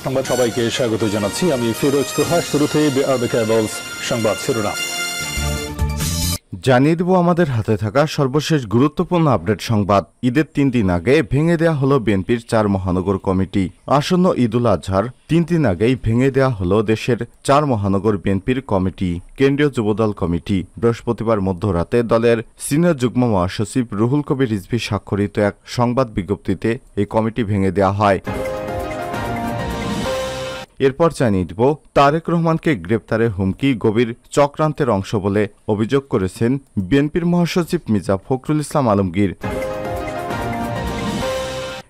সংবাদ সবাইকে স্বাগত জানাচ্ছি। আমি ফিরোজ তোহা। শুরুতে সংবাদ শিরোনাম জানিয়ে দেব আমাদের হাতে থাকা সর্বশেষ গুরুত্বপূর্ণ আপডেট সংবাদ। ঈদের 3 দিন আগে ভেঙে দেয়া হলো বিএনপির 4 মহানগর কমিটি। আসন্ন ঈদুল আজহার 3 দিন আগেই ভেঙে দেয়া হলো দেশের 4 মহানগর বিএনপির কমিটি। কেন্দ্রীয় যুবদল কমিটি বৃহস্পতিবার মধ্যরাতে দলের সিনিয়র যুগ্ম মহাসচিব রুহুল কবির রিজভী স্বাক্ষরিত এক সংবাদ বিজ্ঞপ্তিতে এই কমিটি ভেঙে দেয়া হয়। এরপর জানিয়ে দিব, তারেক রহমানকে গ্রেপ্তারের হুমকি গভীর চক্রান্তের অংশ বলে অভিযোগ করেছেন বিএনপির মহাসচিব মির্জা ফখরুল ইসলাম আলমগীর।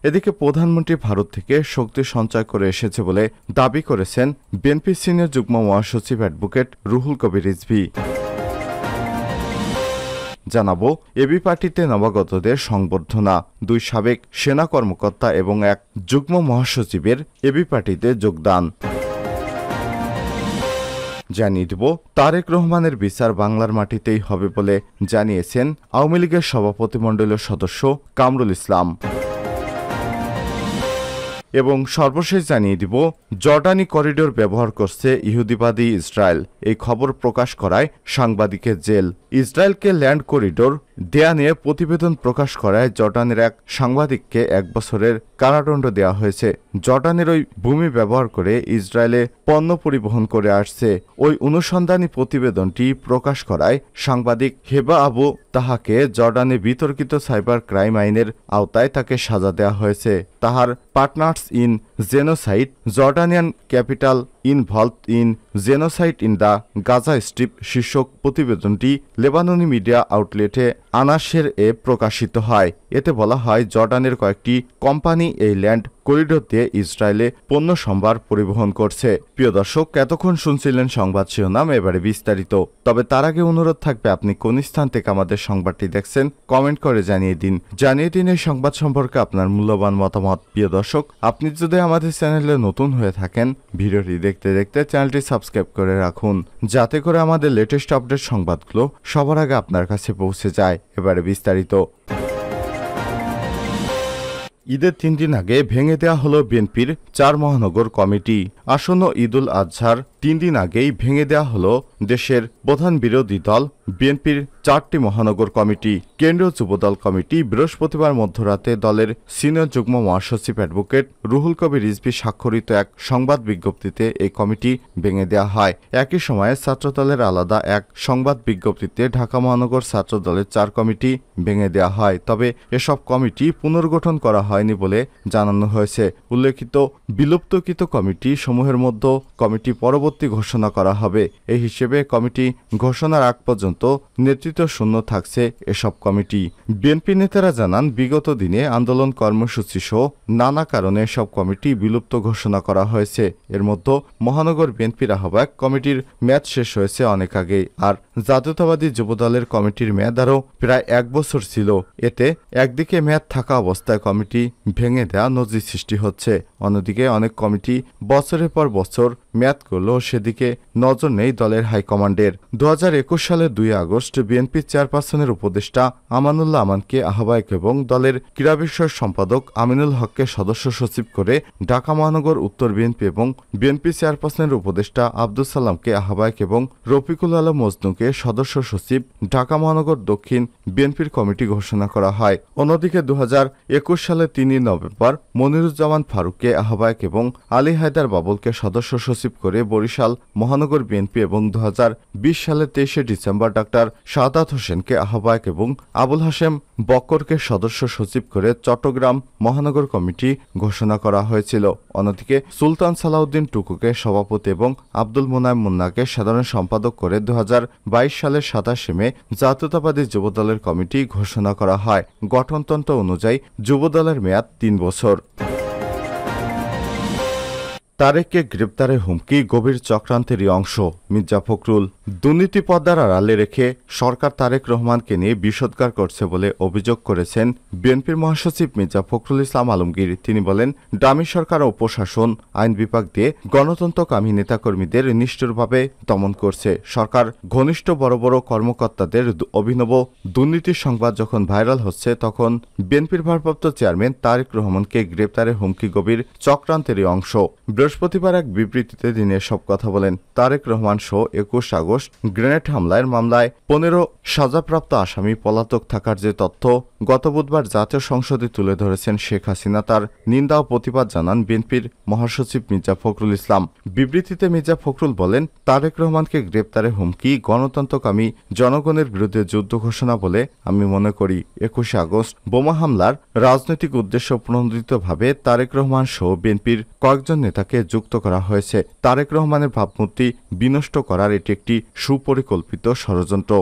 এদিকে প্রধানমন্ত্রী ভারত থেকে শক্তি সঞ্চয় করে এসেছে বলে দাবি করেছেন বিএনপির সিনিয়র যুগ্ম মহাসচিব অ্যাডভোকেট রুহুল কবির রিজভী। জানাবো, এবি পার্টিতে নবাগতদের সংবর্ধনা। 2 সাবেক সেনা কর্মকর্তা এবং এক যুগ্ম মহাসচিবের এবি পার্টিতে যোগদান। জানিয়ে দেব, তারেক রহমানের বিচার বাংলার মাটিতেই হবে বলে জানিয়েছেন আওয়ামী লীগের সভাপতিমণ্ডলীয় সদস্য কামরুল ইসলাম। এবং সর্বশেষ জানিয়ে দিব, জর্ডানি করিডোর ব্যবহার করছে ইহুদিবাদী ইসরায়েল। এই খবর প্রকাশ করায় সাংবাদিকের জেল। ইসরায়েলকে ল্যান্ড করিডোর দেয়া নিয়ে প্রতিবেদন প্রকাশ করায় জর্ডানের এক সাংবাদিককে 1 বছরের কারাদণ্ড দেওয়া হয়েছে। জর্ডানের ওই ভূমি ব্যবহার করে ইসরায়েলে পণ্য পরিবহন করে আসছে। ওই অনুসন্ধানী প্রতিবেদনটি প্রকাশ করায় সাংবাদিক হেবা আবু তাহাকে জর্ডানে বিতর্কিত সাইবার ক্রাইম আইনের আওতায় তাকে সাজা দেওয়া হয়েছে। তাহার partners in genocide, Jordanian capital involved in genocide in the Gaza strip শীর্ষক প্রতিবেদনটি লেবাননি মিডিয়া আউটলেটে আনাসের প্রকাশিত হয়। এতে বলা হয়, জর্ডানের কয়েকটি কোম্পানি এই ল্যান্ড করিডোর দিয়ে ইসরায়েলে পণ্য সম্ভার পরিবহন করছে। প্রিয় দর্শক, এতক্ষণ শুনছিলেন সংবাদ শিরোনাম, এবারে বিস্তারিত। তবে তার আগে অনুরোধ থাকবে, আপনি কোন স্থান থেকে আমাদের সংবাদটি দেখছেন কমেন্ট করে জানিয়ে দিন এই সংবাদ সম্পর্কে আপনার মূল্যবান মতামত। প্রিয় দর্শক, আপনি যদি আমাদের চ্যানেলে নতুন হয়ে থাকেন, ভিডিওটি দেখতে দেখতে চ্যানেলটি সাবস্ক্রাইব করে রাখুন, যাতে করে আমাদের লেটেস্ট আপডেট সংবাদগুলো সবার আগে আপনার কাছে পৌঁছে যায়। এবারে বিস্তারিত। ঈদের 3 দিন আগে ভেঙে দেয়া হলো বিএনপির 4 মহানগর কমিটি। আসন্ন ঈদুল আজহার 3 দিন আগেই ভেঙে দেয়া হলো দেশের প্রধান বিরোধী দল বিএনপির 4টি মহানগর কমিটি। কেন্দ্রীয় যুবদল কমিটি বৃহস্পতিবার মধ্যরাতে দলের সিনিয়র যুগ্ম মহাসচিব অ্যাডভোকেট রুহুল কবির রিজভী স্বাক্ষরিত এক সংবাদ বিজ্ঞপ্তিতে এই কমিটি ভেঙে দেয়া হয়। একই সময়ে ছাত্রদলের আলাদা এক সংবাদ বিজ্ঞপ্তিতে ঢাকা মহানগর ছাত্রদলের 4 কমিটি ভেঙে দেয়া হয়। তবে এসব কমিটি পুনর্গঠন করা হয়নি বলে জানানো হয়েছে। উল্লেখিত বিলুপ্তকৃত কমিটি সমূহের মধ্যে কমিটি পরবর্তী ঘোষণা করা হবে। এই হিসেবে কমিটি ঘোষণার আগ পর্যন্ত নেতৃত্ব শূন্য থাকছে এসব কমিটি। বিএনপি নেতারা জানান, বিগত দিনে আন্দোলন কর্মসূচি সহ নানা কারণে সব কমিটি বিলুপ্ত ঘোষণা করা হয়েছে। এর মধ্যে মহানগর বিএনপির আহ্বায়ক কমিটির মেয়াদ শেষ হয়েছে অনেক আগেই, আর জাতীয়তাবাদী যুবদলের কমিটির মেয়াদ আরও প্রায় 1 বছর ছিল। এতে একদিকে মেয়াদ থাকা অবস্থায় কমিটি ভেঙে দেয়া নজির সৃষ্টি হচ্ছে, অন্যদিকে অনেক কমিটি বছরের পর বছর মেয়াদ করলেও সেদিকে নজর নেই দলের হাইকমান্ডের। 2021 সালের 2 আগস্ট বিএনপি চেয়ারপারসনের উপদেষ্টা আমানুল্লাহ আমানকে আহ্বায়ক এবং দলের ক্রীড়া বিষয়ক সম্পাদক আমিনুল হককে সদস্য সচিব করে ঢাকা মহানগর উত্তর বিএনপি এবং বিএনপি চেয়ারপারসনের উপদেষ্টা আব্দুল সালামকে আহ্বায়ক এবং রফিকুল আলম মজনুকে সদস্য সচিব ঢাকা মহানগর দক্ষিণ বিএনপির কমিটি ঘোষণা করা হয়। অন্যদিকে 2021 সালের 3 নভেম্বর মনিরুজ্জামান ফারুককে আহ্বায়ক এবং আলী হায়দার বাবুলকে সদস্য সচিব করে বরিশাল মহানগর বিএনপি এবং 2020 সালের 23 ডিসেম্বর ডাক্তার শাহাদাত হোসেনকে আহ্বায়ক এবং আবুল হাশেম বক্করকে সদস্য সচিব করে চট্টগ্রাম মহানগর কমিটি ঘোষণা করা হয়েছিল। অন্যদিকে সুলতান সালাউদ্দিন টুকুকে সভাপতি এবং আব্দুল মোনায়েম মুন্নাকে সাধারণ সম্পাদক করে 2022 সালের 27 মে জাতীয়তাবাদী যুবদলের কমিটি ঘোষণা করা হয়। গঠনতন্ত্র অনুযায়ী যুবদলের মেয়াদ 3 বছর। তারেককে গ্রেপ্তারের হুমকি গভীর চক্রান্তেরই অংশ, মির্জা ফখরুল। দুর্নীতি পদ্মার আড়ালে রেখে সরকার তারেক রহমানকে নিয়ে বিষোদ্গার করছে বলে অভিযোগ করেছেন বিএনপির মহাসচিব মির্জা ফখরুল ইসলাম আলমগীর। তিনি বলেন, ডামি সরকার ও প্রশাসন আইন বিভাগ দিয়ে গণতন্ত্রকামী নেতাকর্মীদের নিষ্ঠুরভাবে দমন করছে। সরকার ঘনিষ্ঠ বড় বড় কর্মকর্তাদের অভিনব দুর্নীতির সংবাদ যখন ভাইরাল হচ্ছে, তখন বিএনপির ভারপ্রাপ্ত চেয়ারম্যান তারেক রহমানকে গ্রেপ্তারের হুমকি গভীর চক্রান্তেরই অংশ। বৃহস্পতিবার এক বিবৃতিতে তিনি এসব কথা বলেন। তারেক রহমান সহ 21 আগস্ট গ্রেনেড হামলার মামলায় 15 সাজাপ্রাপ্ত আসামি পলাতক থাকার যে তথ্য গত বুধবার জাতীয় সংসদে তুলে ধরেছেন শেখ হাসিনা, তার নিন্দা ও প্রতিবাদ জানান বিএনপির মহাসচিব মির্জা ফখরুল ইসলাম। বিবৃতিতে মির্জা ফখরুল বলেন, তারেক রহমানকে গ্রেপ্তারের হুমকি গণতন্ত্রকামী জনগণের বিরুদ্ধে যুদ্ধ ঘোষণা বলে আমি মনে করি। 21 আগস্ট বোমা হামলার রাজনৈতিক উদ্দেশ্য প্রণোদিতভাবে তারেক রহমান সহ বিএনপির কয়েকজন নেতাকে যুক্ত করা হয়েছে। তারেক রহমানের ভাবমূর্তি বিনষ্ট করার এটি একটি সুপরিকল্পিত ষড়যন্ত্র।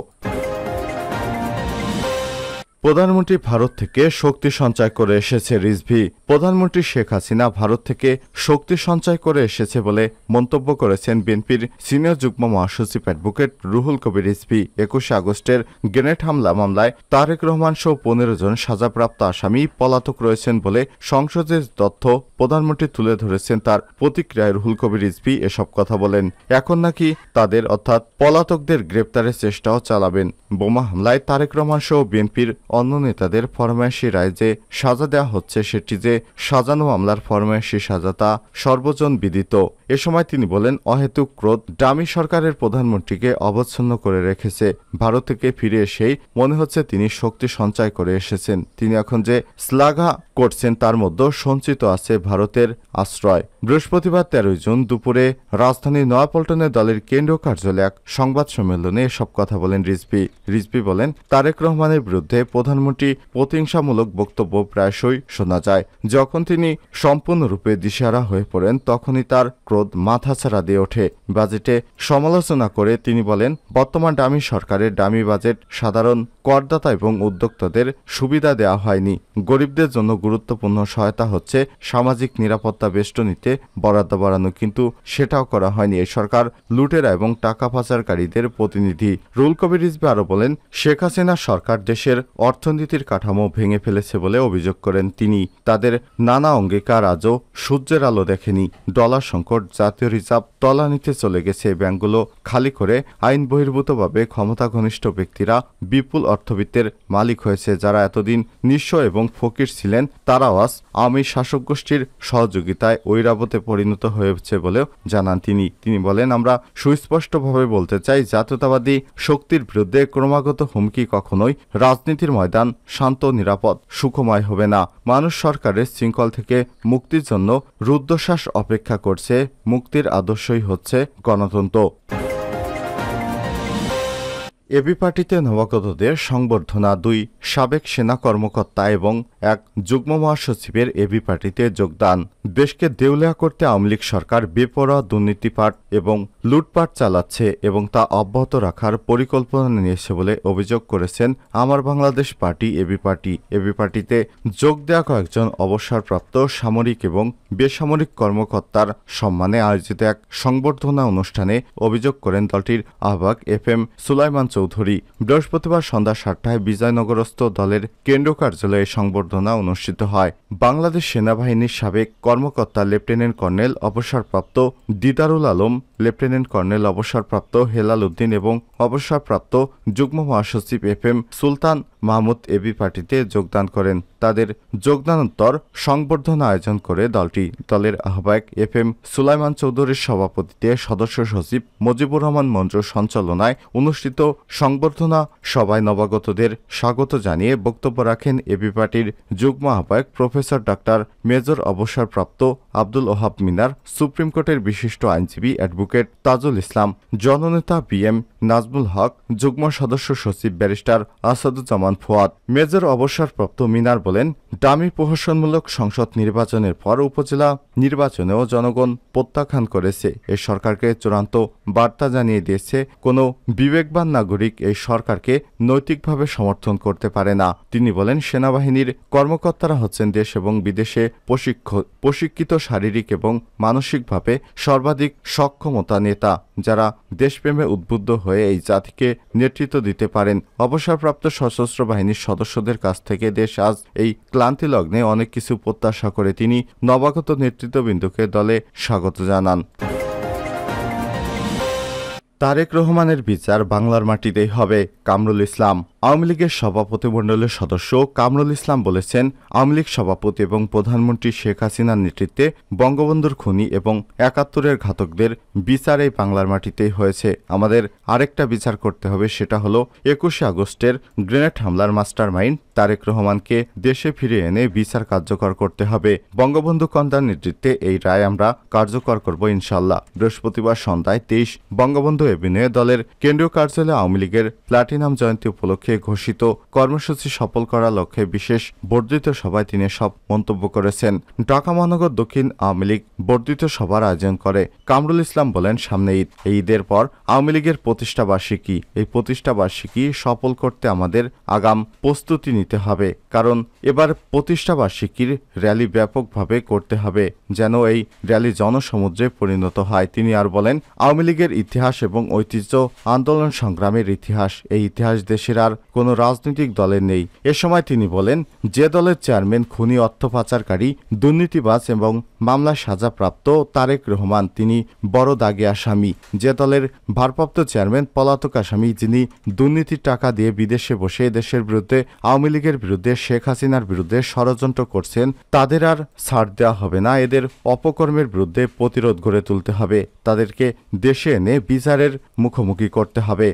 প্রধানমন্ত্রী ভারত থেকে শক্তি সঞ্চয় করে এসেছে রিজভি। প্রধানমন্ত্রী শেখ হাসিনা ভারত থেকে শক্তি সঞ্চয় করে এসেছে বলে মন্তব্য করেছেন বিএনপির সিনিয়র যুগ্ম মহাসচিব অ্যাডভোকেট রুহুল কবির রিজভি। 21 আগস্টের গ্রেনেড হামলা মামলায় তারেক রহমান সহ 15 জন সাজাপ্রাপ্ত আসামি পলাতক রয়েছেন বলে সংসদের তথ্য প্রধানমন্ত্রী তুলে ধরেছেন। তার প্রতিক্রিয়ায় রুহুল কবির রিজভি এসব কথা বলেন। এখন নাকি তাদের অর্থাৎ পলাতকদের গ্রেপ্তারের চেষ্টাও চালাবেন। বোমা হামলায় তারেক রহমান সহ বিএনপির অন্য নেতাদের ফরমায়েশি রায় যে সাজা দেওয়া হচ্ছে, সেটি যে সাজানো মামলার ফরমায়েশি সাজা তা সর্বজন বিদিত। এ সময় তিনি বলেন, অহেতুক ক্রোধ ডামি সরকারের প্রধানমন্ত্রীকে অবচ্ছন্ন করে রেখেছে। ভারত থেকে ফিরে এসেই মনে হচ্ছে তিনি শক্তি সঞ্চয় করে এসেছেন। তিনি এখন যে শ্লাঘা করছেন তার মধ্যে সঞ্চিত আছে ভারতের আশ্রয়। বৃহস্পতিবার 13 জুন দুপুরে রাজধানীর নয়াপল্টনে দলের কেন্দ্রীয় কার্যালয়ে এক সংবাদ সম্মেলনে এসব কথা বলেন রিজভি। রিজভি বলেন, তারেক রহমানের বিরুদ্ধে প্রধানমন্ত্রী প্রতিহিংসামূলক বক্তব্য প্রায়শই শোনা যায়। যখন তিনি সম্পূর্ণরূপে দিশেহারা হয়ে পড়েন, তখনই তার ক্রোধ মাথাছাড়া দিয়ে ওঠে। বাজেটে সমালোচনা করে তিনি বলেন, বর্তমান ডামি সরকারের ডামি বাজেট সাধারণ করদাতা এবং উদ্যোক্তাদের সুবিধা দেওয়া হয়নি। গরিবদের জন্য গুরুত্বপূর্ণ সহায়তা হচ্ছে সামাজিক নিরাপত্তা বেষ্টনীতে বরাদ্দ বাড়ানো, কিন্তু সেটাও করা হয়নি। এই সরকার লুটেরা এবং টাকা পাচারকারীদের প্রতিনিধি। রুহুল কবির রিজভী আরও বলেন, শেখ হাসিনা সরকার দেশের অর্থনীতির কাঠামো ভেঙে ফেলেছে বলে অভিযোগ করেন তিনি। তাদের নানা অঙ্গীকার আজও সূর্যের আলো দেখেনি। ডলার সংকট, জাতীয় রিজার্ভ তলানিতে চলে গেছে। ব্যাংকগুলো খালি করে আইন বহির্ভূতভাবে ক্ষমতাঘনিষ্ঠ ব্যক্তিরা বিপুল অর্থবিত্তের মালিক হয়েছে। যারা এতদিন নিঃস্ব এবং ফকির ছিলেন, তারাও আজ আওয়ামী শাসক গোষ্ঠীর সহযোগিতায় ঐরাবতে পরিণত হয়েছে বলেও জানান তিনি। তিনি বলেন, আমরা সুস্পষ্টভাবে বলতে চাই, জাতীয়তাবাদী শক্তির বিরুদ্ধে ক্রমাগত হুমকি কখনোই রাজনীতির ময়দান শান্ত, নিরাপদ, সুখময় হবে না। মানুষ সরকারের শৃঙ্খল থেকে মুক্তির জন্য রুদ্ধশ্বাস অপেক্ষা করছে। মুক্তির আদর্শই হচ্ছে গণতন্ত্র। এবি পার্টিতে নবাগতদের সংবর্ধনা। 2 সাবেক সেনা কর্মকর্তা এবং এক যুগ্ম মহাসচিবের এবি পার্টিতে যোগদান। দেশকে দেউলিয়া করতে আওয়ামী লীগ সরকার বেপরোয়া দুর্নীতিপাট এবং লুটপাট চালাচ্ছে এবং তা অব্যাহত রাখার পরিকল্পনা নিয়েছে বলে অভিযোগ করেছেন আমার Bangladesh party AB party. AB পার্টিতে যোগ দেওয়া কয়েকজন অবসরপ্রাপ্ত সামরিক এবং বেসামরিক কর্মকর্তার সম্মানে আয়োজিত এক সংবর্ধনা অনুষ্ঠানে অভিযোগ করেন দলটির আহ্বায়ক FM সুলাইমান চৌধুরী। বৃহস্পতিবার সন্ধ্যা 7টায় বিজয়নগরস্থ দলের কেন্দ্র কার্যালয়ে সংবর্ধনা অনুষ্ঠিত হয়। বাংলাদেশ সেনাবাহিনীর সাবেক কর্মকর্তা লেফটেন্যান্ট কর্নেল অবসরপ্রাপ্ত দিদারুল আলম, লেফটেন্যান্ট কর্নেল অবসরপ্রাপ্ত হেলাল উদ্দিন এবং অবসরপ্রাপ্ত যুগ্ম মহাসচিব FM সুলতান মাহমুদ এবি পার্টিতে যোগদান করেন। তাদের যোগদানোত্তর সংবর্ধনা আয়োজন করে দলটি। দলের আহ্বায়ক FM সুলাইমান চৌধুরীর সভাপতিত্বে সদস্য সচিব মুজিবুর রহমান মঞ্জুর সঞ্চালনায় অনুষ্ঠিত সংবর্ধনা সভায় নবাগতদের স্বাগত জানিয়ে বক্তব্য রাখেন এবি পার্টির যুগ্ম আহ্বায়ক প্রফেসর ডাক্তার মেজর অবসরপ্রাপ্ত আব্দুল ওহাব মিনার, সুপ্রিম কোর্টের বিশিষ্ট আইনজীবী অ্যাডভোকেট তাজুল ইসলাম, জননেতা PM নাজমুল হক, যুগ্ম সদস্য সচিব ব্যারিস্টার আসাদুজ্জামান ফুয়াদ। মেজর অবসরপ্রাপ্ত মিনার বলেন, বলেন, ডামি প্রহসনমূলক সংসদ নির্বাচনের পর উপজেলা নির্বাচনেও জনগণ প্রত্যাখ্যান করেছে। এই সরকারকে চূড়ান্ত বার্তা জানিয়ে দিয়েছে, কোনো বিবেকবান নাগরিক এই সরকারকে নৈতিকভাবে সমর্থন করতে পারে না। তিনি বলেন, সেনাবাহিনীর কর্মকর্তারা হচ্ছেন দেশ এবং বিদেশে প্রশিক্ষিত শারীরিক এবং মানসিকভাবে সর্বাধিক সক্ষমতা নেতা, যারা দেশপ্রেমে উদ্বুদ্ধ হয়ে এই জাতিকে নেতৃত্ব দিতে পারেন। অবসরপ্রাপ্ত সশস্ত্র বাহিনীর সদস্যদের কাছ থেকে দেশ আজ এই ক্লান্তি লগ্নে অনেক কিছু প্রত্যাশা করে তিনি নবাগত নেতৃত্ববৃন্দকে দলে স্বাগত জানান। তারেক রহমানের বিচার বাংলার মাটিতেই হবে, কামরুল ইসলাম। আওয়ামী লীগের সভাপতিমণ্ডলের সদস্য কামরুল ইসলাম বলেছেন, আওয়ামী লীগ সভাপতি এবং প্রধানমন্ত্রী শেখ হাসিনার নেতৃত্বে বঙ্গবন্ধুর খুনি এবং ৭১-এর ঘাতকদের বিচার এই বাংলার মাটিতেই হয়েছে। আমাদের আরেকটা বিচার করতে হবে, সেটা হলো ২১শে আগস্টের গ্রেনেড হামলার মাস্টারমাইন্ড তারেক রহমানকে দেশে ফিরিয়ে এনে বিচার কার্যকর করতে হবে। বঙ্গবন্ধু কন্যার নেতৃত্বে এই রায় আমরা কার্যকর করব ইনশাল্লাহ। বৃহস্পতিবার সন্ধ্যায় ২৩ বঙ্গবন্ধু এভিনিউয়ে দলের কেন্দ্রীয় কার্যালয়ে আওয়ামী লীগের প্লাটিনাম জয়ন্তী উপলক্ষে ঘোষিত কর্মসূচি সফল করার লক্ষ্যে বিশেষ বর্ধিত সভায় তিনি সব মন্তব্য করেছেন। ঢাকা মহানগর দক্ষিণ আওয়ামী লীগ বর্ধিত সভার আয়োজন করে। কামরুল ইসলাম বলেন, সামনে ঈদ, এই ঈদের পর আওয়ামী লীগের প্রতিষ্ঠা বার্ষিকী। এই প্রতিষ্ঠা বার্ষিকী সফল করতে আমাদের আগাম প্রস্তুতি নিতে হবে, কারণ এবার প্রতিষ্ঠা বার্ষিকীর র্যালি ব্যাপকভাবে করতে হবে, যেন এই র্যালি জনসমুদ্রে পরিণত হয়। তিনি আর বলেন, আওয়ামী লীগের ইতিহাস এবং ঐতিহ্য, আন্দোলন সংগ্রামের ইতিহাস, এই ইতিহাস দেশের আর কোনো রাজনৈতিক দলের নেই। এ সময় তিনি বলেন, যে দলের চেয়ারম্যান খুনি, অর্থ পাচারকারী, দুর্নীতিবাজ এবং মামলায় সাজাপ্রাপ্ত তারেক রহমান, তিনি বড় দাগে আসামি। যে দলের ভারপ্রাপ্ত চেয়ারম্যান পলাতক আসামি, যিনি দুর্নীতির টাকা দিয়ে বিদেশে বসে দেশের বিরুদ্ধে, আওয়ামী লীগের বিরুদ্ধে, শেখ হাসিনার বিরুদ্ধে ষড়যন্ত্র করছেন, তাদের আর ছাড় দেওয়া হবে না। এদের অপকর্মের বিরুদ্ধে প্রতিরোধ গড়ে তুলতে হবে, তাদেরকে দেশে এনে বিচারের মুখোমুখি করতে হবে।